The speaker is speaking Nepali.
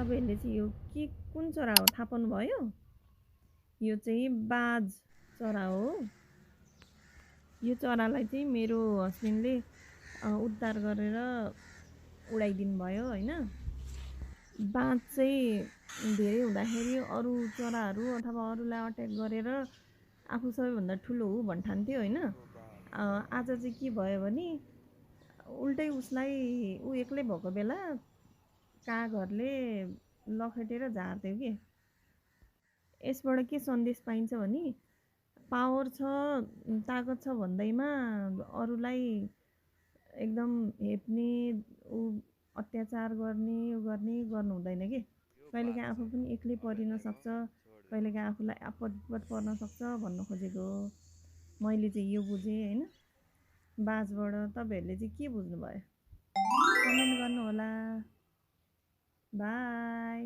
तपाईँहरूले चाहिँ यो कुन चरा हो थाहा पाउनुभयो? यो चाहिँ बाज चरा हो। यो चरालाई चाहिँ मेरो हस्बेन्डले उद्धार गरेर उडाइदिनु भयो होइन। बाज चाहिँ धेरै हुँदाखेरि अरू चराहरू अथवा अरूलाई अट्याक गरेर आफू सबैभन्दा ठुलो हो भन्ठान्थ्यो होइन। आज चाहिँ के भयो भने उल्टै उसलाई ऊ एक्लै भएको बेला कागहरूले लखेटेर झार्थ्यो कि। यसबाट के सन्देश पाइन्छ भने पावर छ ताकत छ भन्दैमा अरूलाई एकदम हेप्ने ऊ अत्याचार गर्ने गर्नु हुँदैन कि। कहिलेकाहीँ आफू पनि एक्लै परिन सक्छ, कहिलेकाहीँ आफूलाई आपद विपद पर्न सक्छ भन्नु खोजेको हो। मैले चाहिँ यो बुझेँ होइन बाजबाट। तपाईँहरूले चाहिँ के बुझ्नुभयो? कमेन्ट गर्नुहोला। बाई।